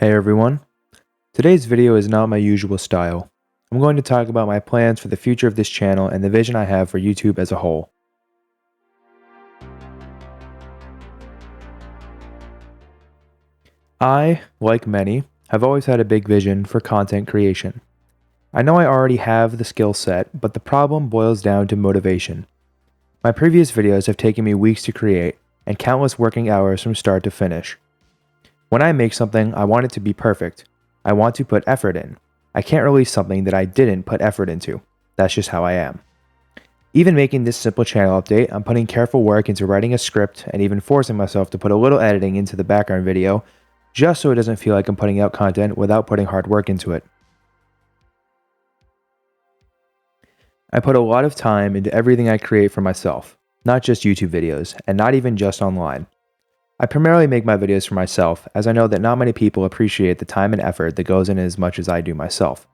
Hey everyone, today's video is not my usual style. I'm going to talk about my plans for the future of this channel and the vision I have for YouTube as a whole. I, like many, have always had a big vision for content creation. I know I already have the skill set, but the problem boils down to motivation. My previous videos have taken me weeks to create and countless working hours from start to finish. When I make something, I want it to be perfect. I want to put effort in. I can't release something that I didn't put effort into. That's just how I am. Even making this simple channel update, I'm putting careful work into writing a script and even forcing myself to put a little editing into the background video, just so it doesn't feel like I'm putting out content without putting hard work into it. I put a lot of time into everything I create for myself, not just YouTube videos, and not even just online. I primarily make my videos for myself, as I know that not many people appreciate the time and effort that goes in as much as I do myself.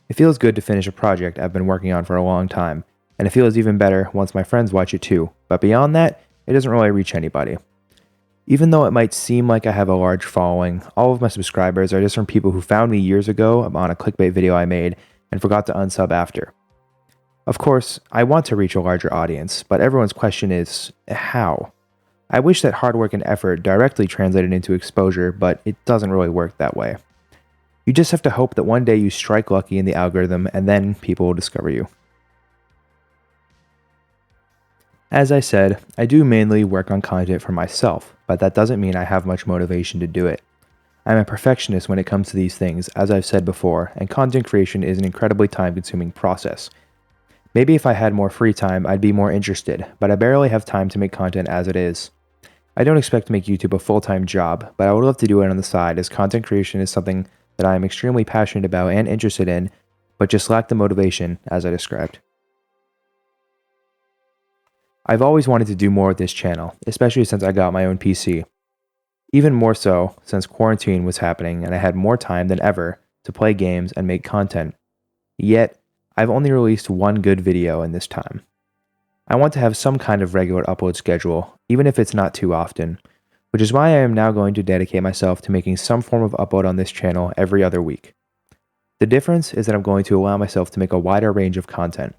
It feels good to finish a project I've been working on for a long time, and it feels even better once my friends watch it too, but beyond that, it doesn't really reach anybody. Even though it might seem like I have a large following, all of my subscribers are just from people who found me years ago on a clickbait video I made and forgot to unsub after. Of course, I want to reach a larger audience, but everyone's question is, how? I wish that hard work and effort directly translated into exposure, but it doesn't really work that way. You just have to hope that one day you strike lucky in the algorithm and then people will discover you. As I said, I do mainly work on content for myself, but that doesn't mean I have much motivation to do it. I'm a perfectionist when it comes to these things, as I've said before, and content creation is an incredibly time-consuming process. Maybe if I had more free time, I'd be more interested, but I barely have time to make content as it is. I don't expect to make YouTube a full-time job, but I would love to do it on the side, as content creation is something that I am extremely passionate about and interested in, but just lack the motivation, as I described. I've always wanted to do more with this channel, especially since I got my own PC. Even more so since quarantine was happening and I had more time than ever to play games and make content. Yet, I've only released one good video in this time. I want to have some kind of regular upload schedule, even if it's not too often, which is why I am now going to dedicate myself to making some form of upload on this channel every other week. The difference is that I'm going to allow myself to make a wider range of content.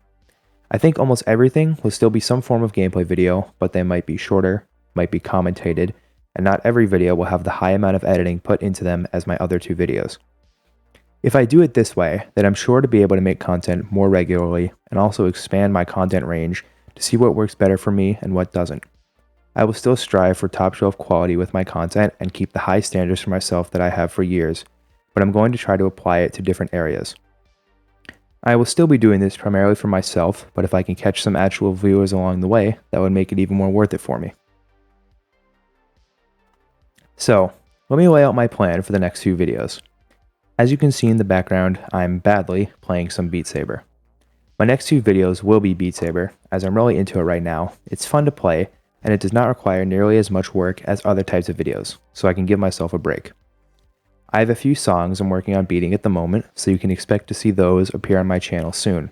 I think almost everything will still be some form of gameplay video, but they might be shorter, might be commentated, and not every video will have the high amount of editing put into them as my other two videos. If I do it this way, then I'm sure to be able to make content more regularly and also expand my content range to see what works better for me and what doesn't. I will still strive for top shelf quality with my content and keep the high standards for myself that I have for years, but I'm going to try to apply it to different areas. I will still be doing this primarily for myself, but if I can catch some actual viewers along the way, that would make it even more worth it for me. So, let me lay out my plan for the next few videos. As you can see in the background, I'm badly playing some Beat Saber. My next two videos will be Beat Saber, as I'm really into it right now. It's fun to play, and it does not require nearly as much work as other types of videos, so I can give myself a break. I have a few songs I'm working on beating at the moment, so you can expect to see those appear on my channel soon.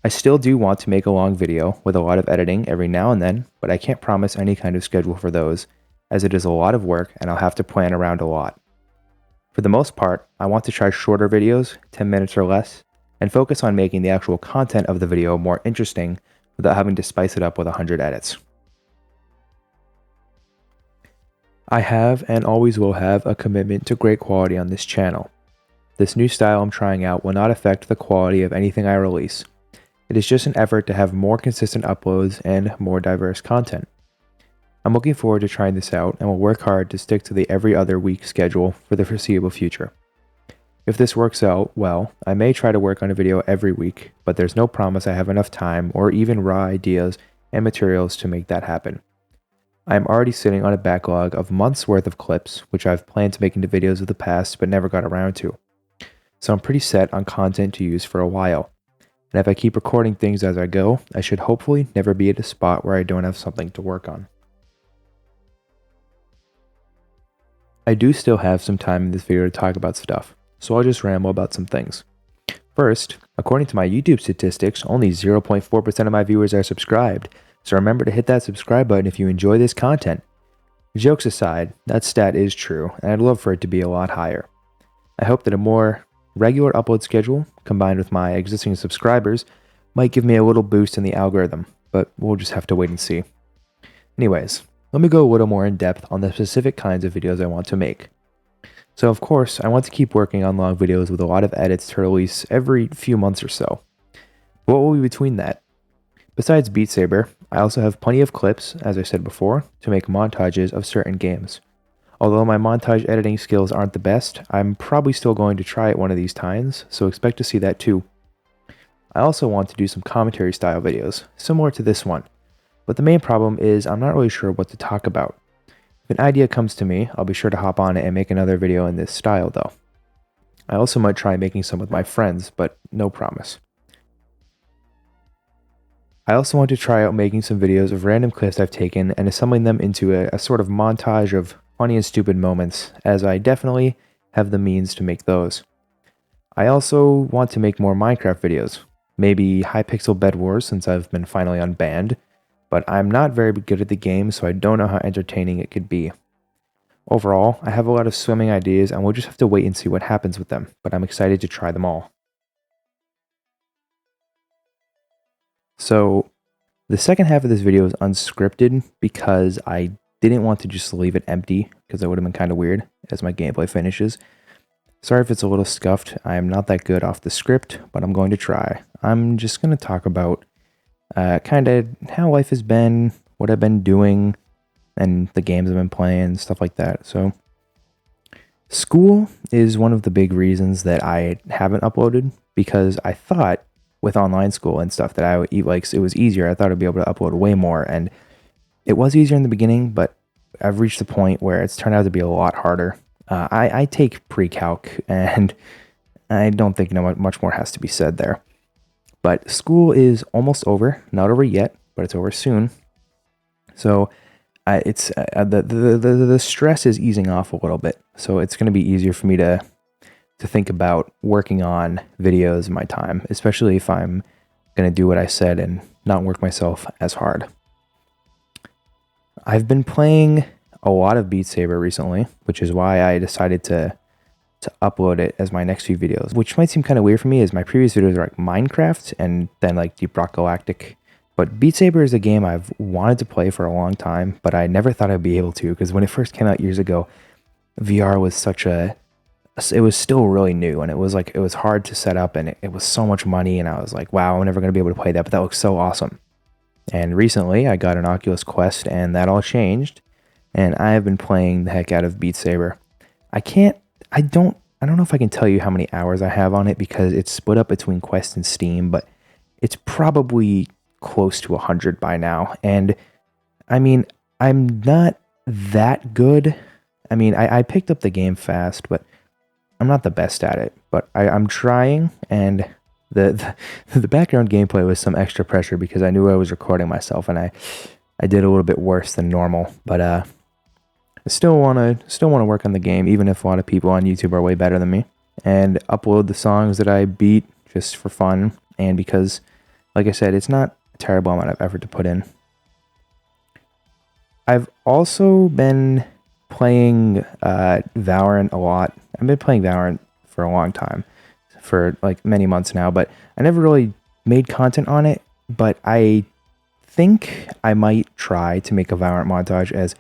I still do want to make a long video with a lot of editing every now and then, but I can't promise any kind of schedule for those, as it is a lot of work and I'll have to plan around a lot. For the most part, I want to try shorter videos, 10 minutes or less, and focus on making the actual content of the video more interesting without having to spice it up with 100 edits. I have and always will have a commitment to great quality on this channel. This new style I'm trying out will not affect the quality of anything I release. It is just an effort to have more consistent uploads and more diverse content. I'm looking forward to trying this out and will work hard to stick to the every other week schedule for the foreseeable future. If this works out well, I may try to work on a video every week, but there's no promise I have enough time or even raw ideas and materials to make that happen. I am already sitting on a backlog of months worth of clips, which I've planned to make into videos of the past but never got around to. So I'm pretty set on content to use for a while. And if I keep recording things as I go, I should hopefully never be at a spot where I don't have something to work on. I do still have some time in this video to talk about stuff, so I'll just ramble about some things. First, according to my YouTube statistics, only 0.4% of my viewers are subscribed, so remember to hit that subscribe button if you enjoy this content. Jokes aside, that stat is true, and I'd love for it to be a lot higher. I hope that a more regular upload schedule, combined with my existing subscribers, might give me a little boost in the algorithm, but we'll just have to wait and see. Anyways, let me go a little more in depth on the specific kinds of videos I want to make. So of course, I want to keep working on long videos with a lot of edits to release every few months or so. What will be between that? Besides Beat Saber, I also have plenty of clips, as I said before, to make montages of certain games. Although my montage editing skills aren't the best, I'm probably still going to try it one of these times, so expect to see that too. I also want to do some commentary style videos, similar to this one, but the main problem is I'm not really sure what to talk about. If an idea comes to me, I'll be sure to hop on it and make another video in this style though. I also might try making some with my friends, but no promise. I also want to try out making some videos of random clips I've taken and assembling them into a sort of montage of funny and stupid moments, as I definitely have the means to make those. I also want to make more Minecraft videos, maybe Hypixel Bed Wars since I've been finally unbanned, but I'm not very good at the game, so I don't know how entertaining it could be. Overall, I have a lot of swimming ideas and we'll just have to wait and see what happens with them, but I'm excited to try them all. So, the second half of this video is unscripted because I didn't want to just leave it empty, because that would have been kind of weird as my gameplay finishes. Sorry if it's a little scuffed, I am not that good off the script, but I'm going to try. I'm just going to talk about kind of how life has been, what I've been doing, and the games I've been playing, stuff like that. So, school is one of the big reasons that I haven't uploaded, because I thought with online school and stuff that I would it was easier. I thought I'd be able to upload way more, and it was easier in the beginning, but I've reached the point where it's turned out to be a lot harder. I take pre-calc, and I don't think much more has to be said there. But school is almost over. Not over yet, but it's over soon. So the stress is easing off a little bit. So it's going to be easier for me to think about working on videos in my time, especially if I'm going to do what I said and not work myself as hard. I've been playing a lot of Beat Saber recently, which is why I decided to upload it as my next few videos, which might seem kind of weird for me as my previous videos are like Minecraft and then like Deep Rock Galactic. But Beat Saber is a game I've wanted to play for a long time, but I never thought I'd be able to, because when it first came out years ago, VR was it was still really new, and it was hard to set up, and it was so much money, and I was like, wow, I'm never going to be able to play that, but that looks so awesome. And recently I got an Oculus Quest, and that all changed, and I have been playing the heck out of Beat Saber. I don't know if I can tell you how many hours I have on it, because it's split up between Quest and Steam, but it's probably close to 100 by now. And I mean, I'm not that good. I mean, I picked up the game fast, but I'm not the best at it. But I'm trying, and the background gameplay was some extra pressure because I knew I was recording myself, and I did a little bit worse than normal. But I still wanna work on the game, even if a lot of people on YouTube are way better than me, and upload the songs that I beat just for fun, and because, like I said, it's not a terrible amount of effort to put in. I've also been playing Valorant a lot. I've been playing Valorant for a long time, for like many months now, but I never really made content on it. But I think I might try to make a Valorant montage, as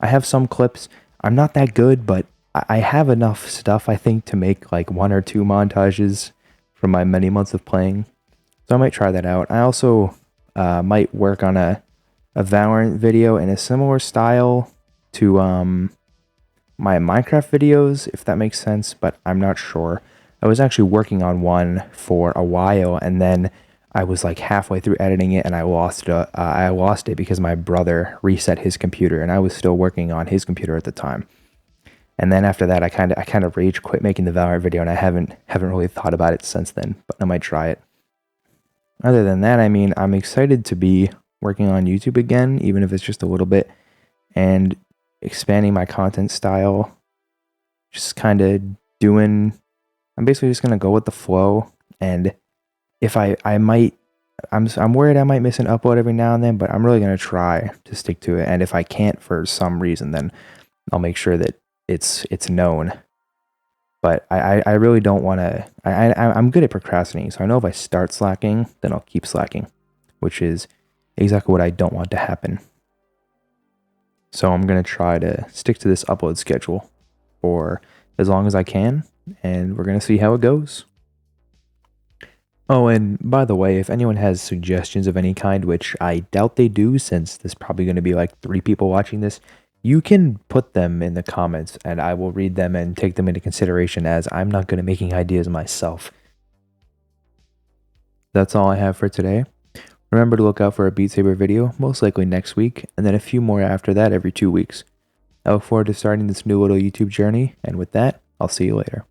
I have some clips. I'm not that good, but I have enough stuff, I think, to make like 1 or 2 montages from my many months of playing. So I might try that out. I also might work on a Valorant video in a similar style to my Minecraft videos, if that makes sense, but I'm not sure. I was actually working on one for a while, and then I was like halfway through editing it, and I lost it because my brother reset his computer, and I was still working on his computer at the time. And then after that, I kind of rage quit making the Valorant video, and I haven't really thought about it since then, but I might try it. Other than that, I mean, I'm excited to be working on YouTube again, even if it's just a little bit, and expanding my content style. Just kind of I'm basically just gonna go with the flow, and if I'm worried I might miss an upload every now and then, but I'm really gonna try to stick to it. And if I can't for some reason, then I'll make sure that it's known. But I really don't want to. I'm good at procrastinating, so I know if I start slacking, then I'll keep slacking, which is exactly what I don't want to happen. So I'm going to try to stick to this upload schedule for as long as I can, and we're going to see how it goes. Oh, and by the way, if anyone has suggestions of any kind, which I doubt they do since there's probably going to be like 3 people watching this, you can put them in the comments and I will read them and take them into consideration as I'm not good at making ideas myself. That's all I have for today. Remember to look out for a Beat Saber video, most likely next week, and then a few more after that every 2 weeks. I look forward to starting this new little YouTube journey, and with that, I'll see you later.